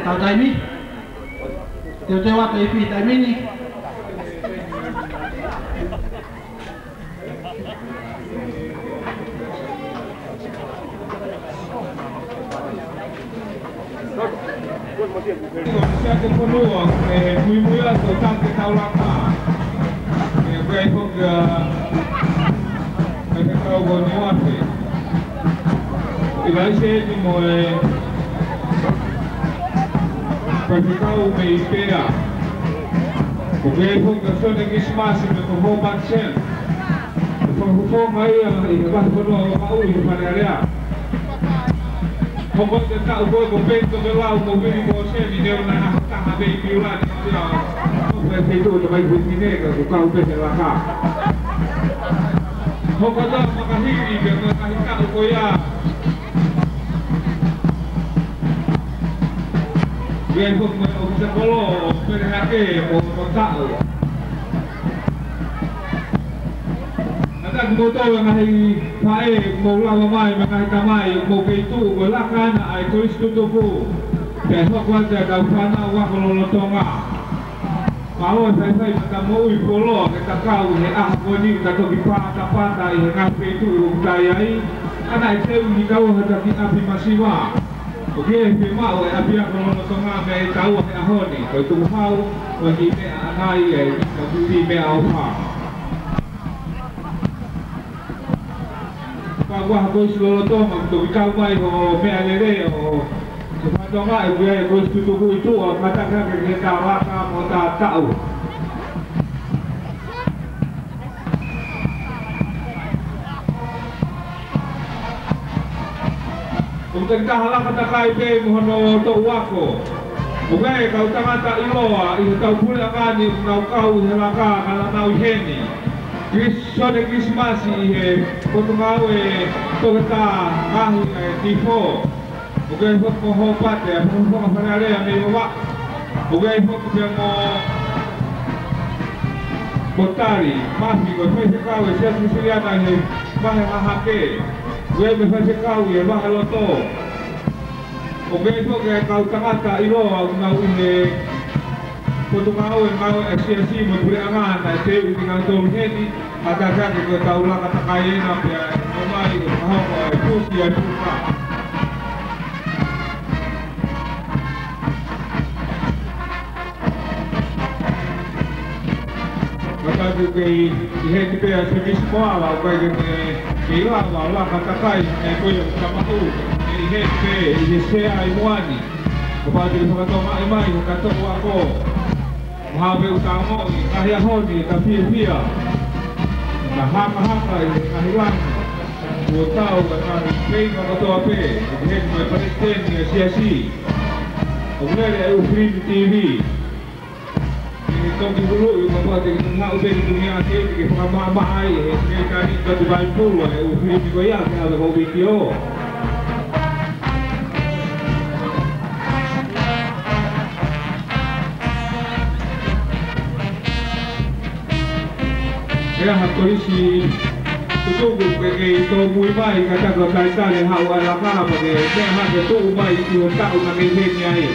Tao tay mi, tiêu tiêu tay phi tay mi đi. Siate penuh, mui-mui lah tentang kita lama. Baik pun mereka tahu bahwa ni. Ibai saya ni mulai pergi meipea. Baik pun kesana Christmas ni pergi bansen. Pergi mai ibai penuh mau ibai dia. Không có tạo tôi của bên tôi với lao của bên có xe thì đều là tăng là về cứu lại thì là không phải thấy tôi cho bay vượt như thế của cao bên là cả không có đâu mà cái gì việc mà cái tạo tôi à về không mà ông sẽ có lo bên hai cái một tạo Mo to ngai pae mo la mai ngai tamai mo ke tu mo la kana ai ko istu tu fu ke ho kwa ja ka fana wa ko lo tonga malo sai mata mo i polo ke ta ka u he a ko ni ta ko ki pa ta i ngai pe tu dai ai ana te u ni ka o ta ki api masiwa o ke pe ma o api ko lo tonga me ta u he a ho ni ko tu hau o ki me anai e ka tu ti me au pa Wah, kau selalu tu untuk kau mai ho mealere ho. Sebab tu mai dia kau setuju itu katakan kita raka mau tak tahu. Untuk kahalah kata kai be mohono to wako. Bukan kau tangan tak iloa, itu kau pula kan kau helaka kalau nau heni. Kristo de Christmas ihe potongau e togata ahi tifo Oke fok mo hopat ya, fok fanale ya mi wa. Oke fok mo botari, mahi ko fese kau sia sisilia na he, mahi hahake. Oke me fese kau ya mahi loto. Oke fok kau tangata ilo ngau ini. Potungau mau SCC mo buri angan na te utingang tol hedi agak ko taula kata kaya na ya mai ko ha ko pusia puka. Kata juga ini dia servis semua lah, kayak gini lah kata kai, aku yang sama tu, ini saya imuani, kepada dia kata mai kata aku, mahabe utama, kahya honi, tapi dia, hama ini kahilang, aku tahu kata ini kata apa, ini presiden siasi, kemudian ada Ufrim TV. Ito dulu yung mga tingnan ube di dunia ini di pengamahay mereka ini ketuban pula ufri di goyang ada kau video ya hakuri si tutup ke itu muy baik kata kau kata yang hawa laka pakai dia hak itu baik itu tak nak ini ai.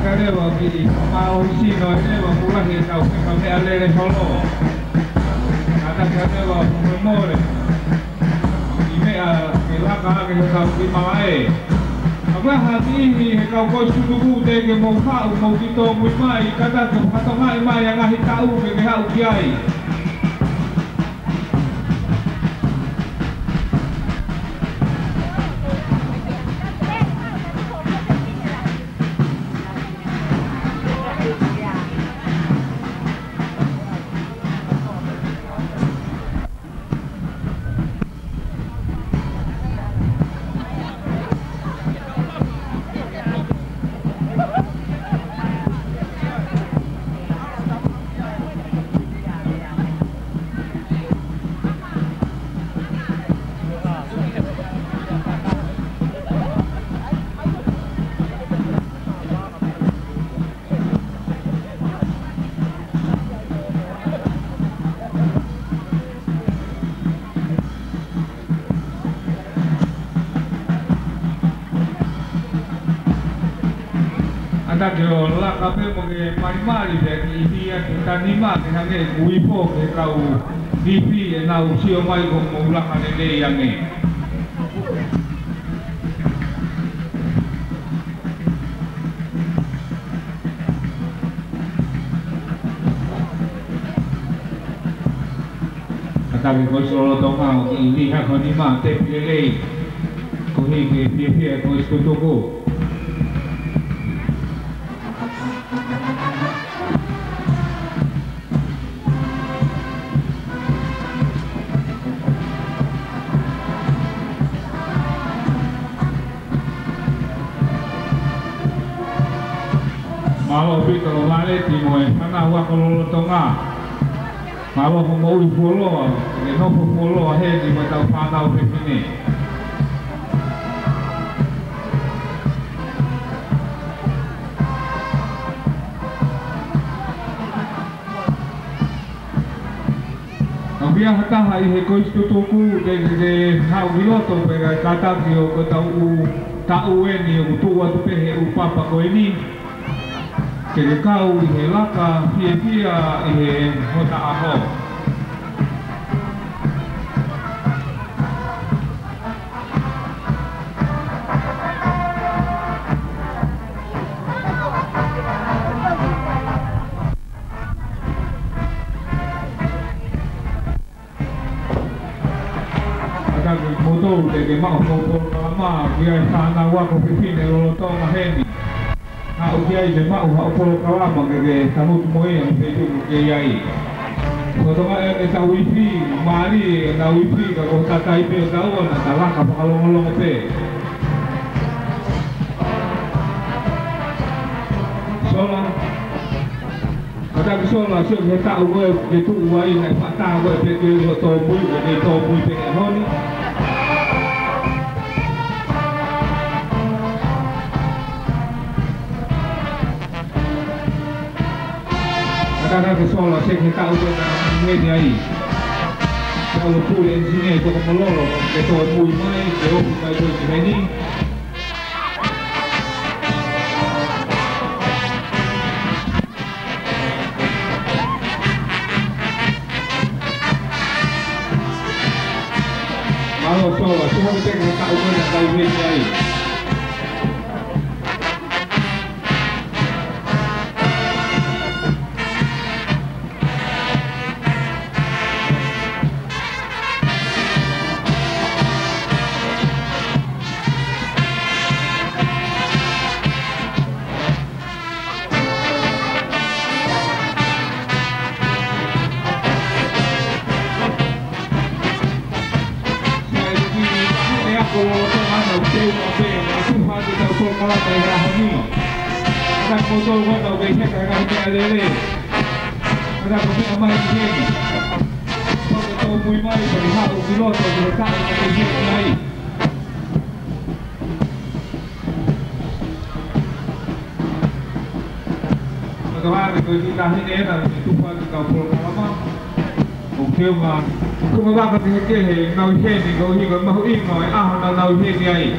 Dewa gini mau sino dewa pulang ya kau kami alere solo kata dewa memore ini kelaka ke kau di mae apa hati ini kau kau sudu dege mau kau mau kita mai kata mai yang ngasih tahu ke kau kiai. Kata kio la kape mo ke marimari pe ki itia ki tanima ke hange uipo ke kau dipi e na usio mai ko mo ulaka nele yange. Kata kio solo tonga ki itia ko nima te pilele ko hi ke pia ko iskutoko. Malo pito lo vale timo e mana wa ko lo tonga. Malo ko mo i folo e no ko folo a he di mata fa na o pepine. Ambia hata hai he ko istutuku de hau giloto pe kata ki o ko tau eni o tu wa tu pe he u papa ko ini. Ke kau i he laka pia i he hota aho. Aka ki moto ke mau ko kama kia sana wa ko pipine lo tonga heni. Ha o kia i me mau ha o polo kawama ke tanut moe ang petu ke iai. So tonga e ta wifi mari na wifi ka ko tatai pe ka o na talaka pa kalong pe. Sola kata ki sola sio ke ta o ke tu wai na pa ta o pe ke to pui ke to pui pe honi. Kata ke sola se ke tau ke na ni ai. Kalau puli sini itu ko mololo ke to pui mai ke o mai ko ke ni. Malo sola, semua kita ke tau ke na kai ni ai. Kalau orang ada usia apa, aku hanya tahu kalau mereka ini. Ada foto orang tahu biasa kerana dia ada le. Ada kopi amai ini. Kalau tahu mui mai, bagi hal ujian atau berkat ada ini lain. Kalau ada kita ini ada itu pada kau pulang lama. Kêu mà không có ba cái kia thì nấu trên thì có gì có màu in nói nó nấu trên này.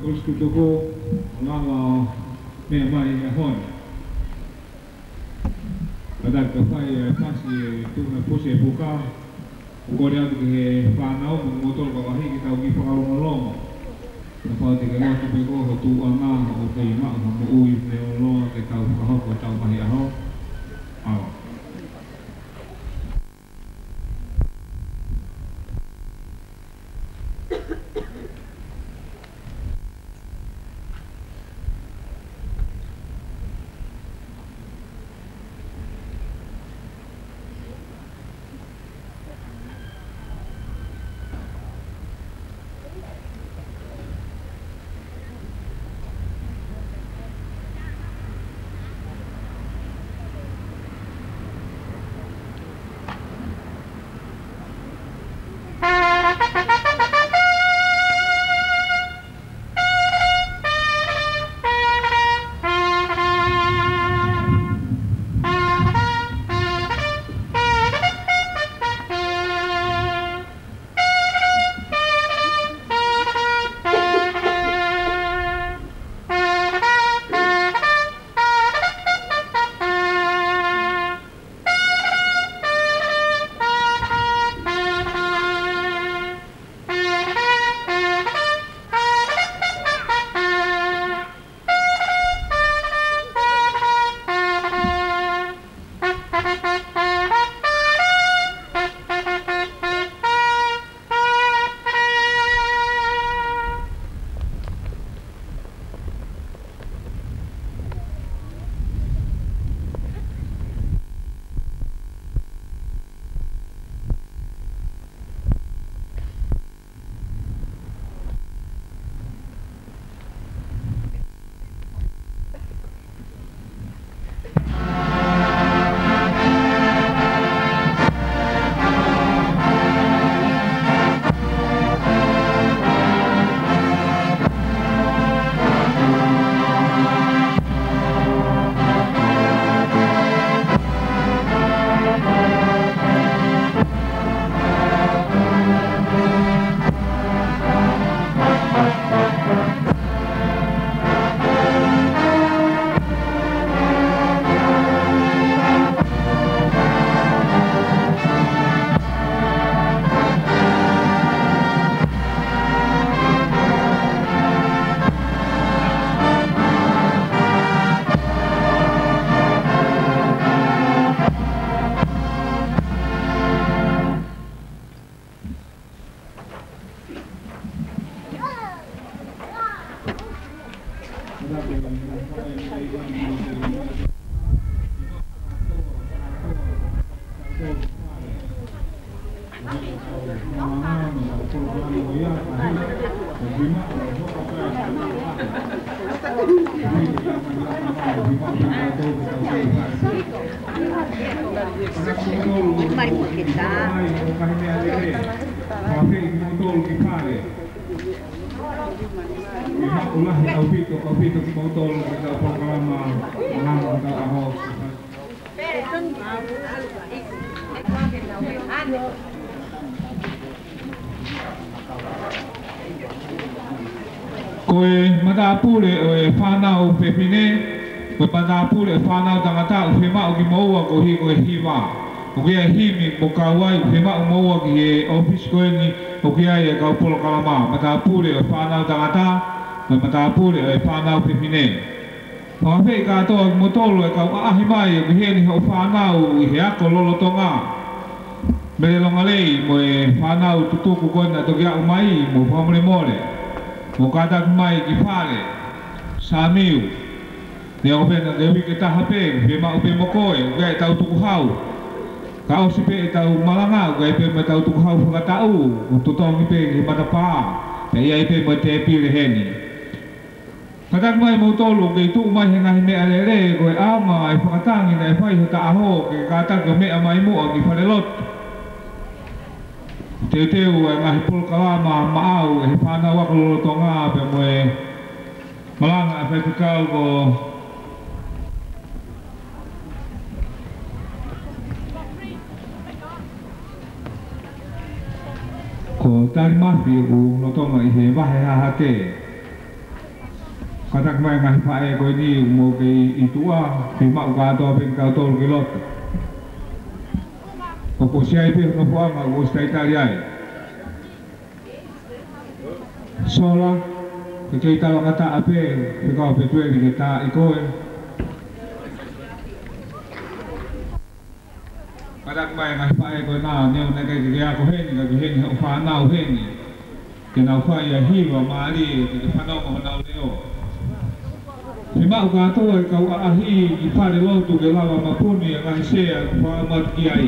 Kristu tuku ngalo me mai me hon. Ada ka fai pasi tu na pose buka. Ko dia ke panau motol ka wahi kita ugi pangalong-along. Lepas tiga lo tu bego tu ana o te ma mo ui ne lo ke tau ka ho ko tau mai aho. Koe matapule o whanau pepine, koe matapule whanau tangata o whima o ki maua ko hi koe hiwa. O kia himi mo kawai o whima o maua ki he office koe ni o kia e kau polo kalama. Matapule o whanau tangata, koe matapule o whanau pepine. Whawhi katoa ki motolo e kau aahi mai o ki he ni ho whanau i he ako lolo tonga. Mele longa lei mo e whanau tutuku koe na toki au mai mo whamole mole. Mo kata mai ki pare Samiu ne o pena de wi ke taha pe pe ma o pe mo koe o ga tau tuku hau ka o si pe tau malanga o ga pe ma tau tuku hau ka tau o to tongi pe ki mata pa pe ia pe mo te pi le heni kata mai mo tolo ke tu mai henga hine ale le ko a ma e whakatangi na e whai ho ta aho ke kata ko me a mai mo ki whare lot te teu e ngahi pulkalama maau e whana wakalolo tonga pe mo e malanga e whaipikau ko tari mafi u no tonga i he wahe haha te katak mai ngai fae ko ini mo ke itua te mau ka to ben ka to ke lot ko siai pe no pa ma go sta italiai sola ke ke ta kata ape ke ka pe tue ke ta iko katak mai ngai fae ko na ne na ke ko hen ho fa na hen ke na fa ya hi wa ma ri ke fa no ko na leo si mau ka to ka ahi i fa le lo tu ke la ma puni nga se fa ma ki ai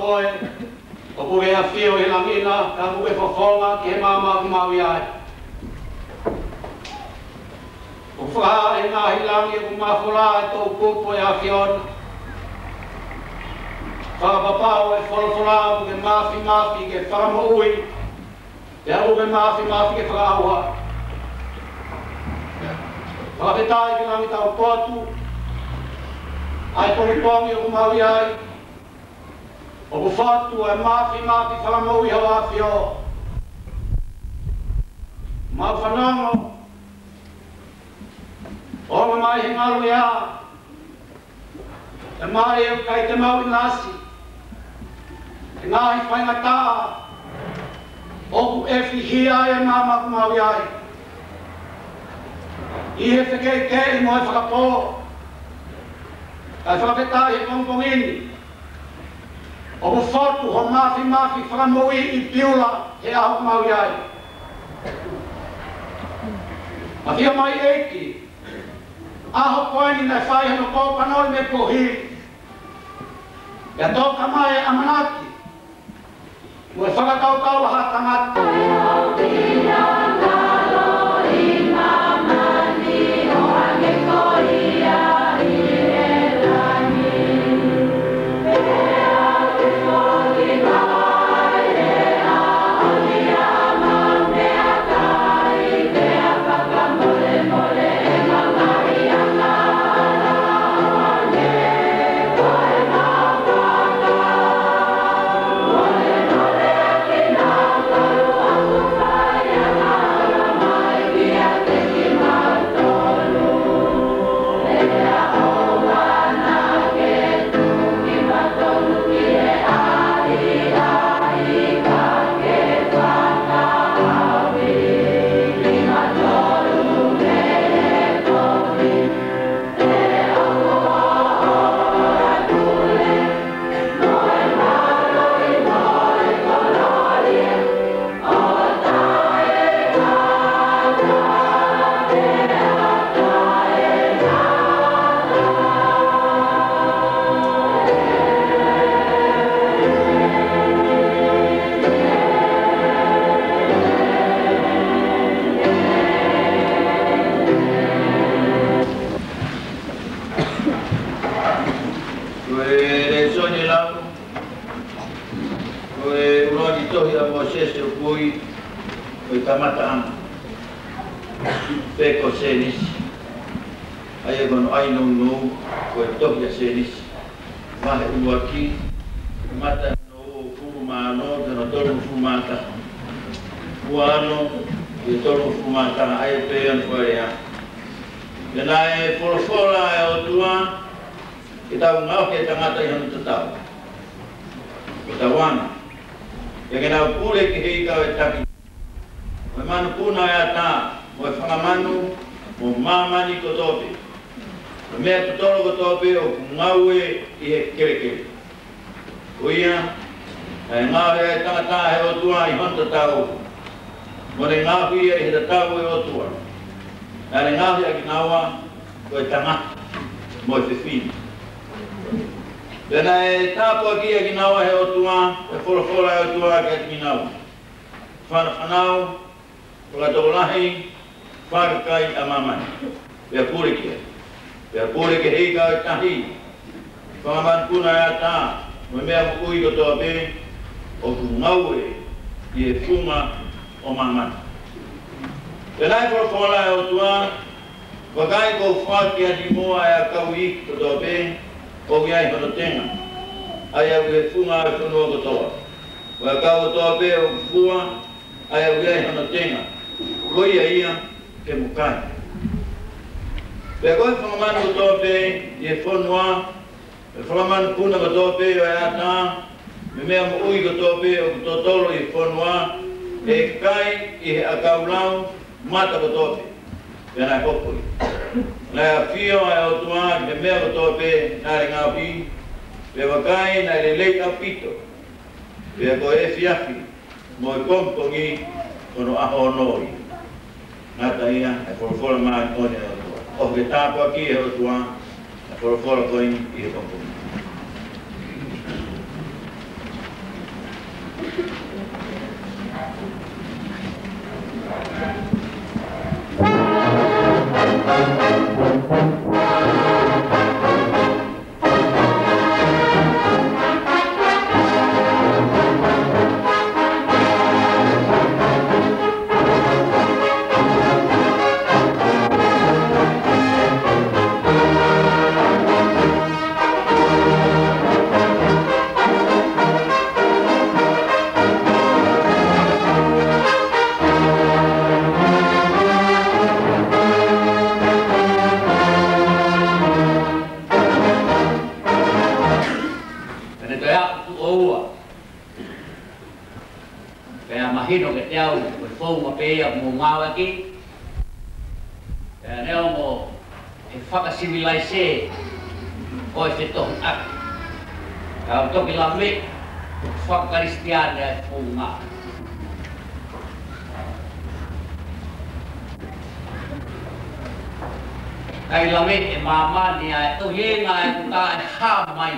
koe. O puke a whio he langina, ka puke whawhonga ki he mama ki maui ai. O whaha e ngā hilangi o mawhora e tō kupo e a whiona. Whakapapao e wholawhora o ke mafi ke whakamoui. E au ke mafi ke whakaahua. Whakapetai ki langi tau poatu. Ai poripongi o maui ai. O ku whatu e mafi whakamoui hawa a whio. Mau whanongo. O ma mai he ngaru ea. E mai e kai te mau i nasi. E ngahi whainga tā. O ku e whihia e mama ku mau iai. I he whekei kei mo e whakapō. Kai whakapetai he pongpongini. O ku whatu ho mafi whakamoi i piula he ahu mau iai. A whia mai eiki. Aho koeni nei whai hano kōpanoi me pohi. Ia tō kamai amanaki. Mo e whakakau ha tangata. Peko senis, ai gono ai no ko tohia senis, mahe uaki, mata no fuma no no tolu fumata, uano e tolu fumata ai pean foria. Dena e folofola e otua, kita ngau ke tangata yang tetap. Kita wana, yang kena pule ke hika etaki. Memang puna ya ta. Mo whakamanu, mo mamani ko tope. O mea tutoro ko tope o ngau e i he kere. O ia, e ngau e tangata he otua i honta tau. Mo ne ngau ia i he tau e otua. E ne ngau ia ki ngaua ko e tanga, mo e whiwhini. Pena e tāpua ki ki ngaua he otua, e wholofola e otua ki ati ki ngaua. Whanau, whakatokolahi, whakakai a mamani, pia pūreke. Pia pūreke hei ka e tahi. Whakaman puna e a tā, mo mea mukui ko toa pe, o ku ngau e, i e whunga o mamani. Pena e wholofola e otua, whakai ko whaki a di moa e a kauhi ko toa pe, o ki ai whanotenga. Ai au e whunga e whunua ko toa. Wakau ko toa pe o whua, ai au e whanotenga. Koia ia ke mukai. Pea koe whakamanu ko tope i e whanua, e whakamanu puna ko tope o e ata, me mea mo ui ko tope o ko totolo i whanua, e kai i he akaulau mata ko tope. Pea nai hopoi. Nai a whio ai o tua, me mea ko tope, nai re ngā pi, pea wakai nai re lei a pito. Pea ko e fiafi, mo e kompongi, kono aho noi. Ngata ia, e wholofola maa kone e otua. O ke tāpua ki e otua, e wholofola koini i e kompongi. hino ke tau ko fo ma pe mo ngawa ki ne mo e faka civilise ko se to ak ka to ki la me faka kristian ya fo nga kai la me e mama ni ai to ye nga ta ha mai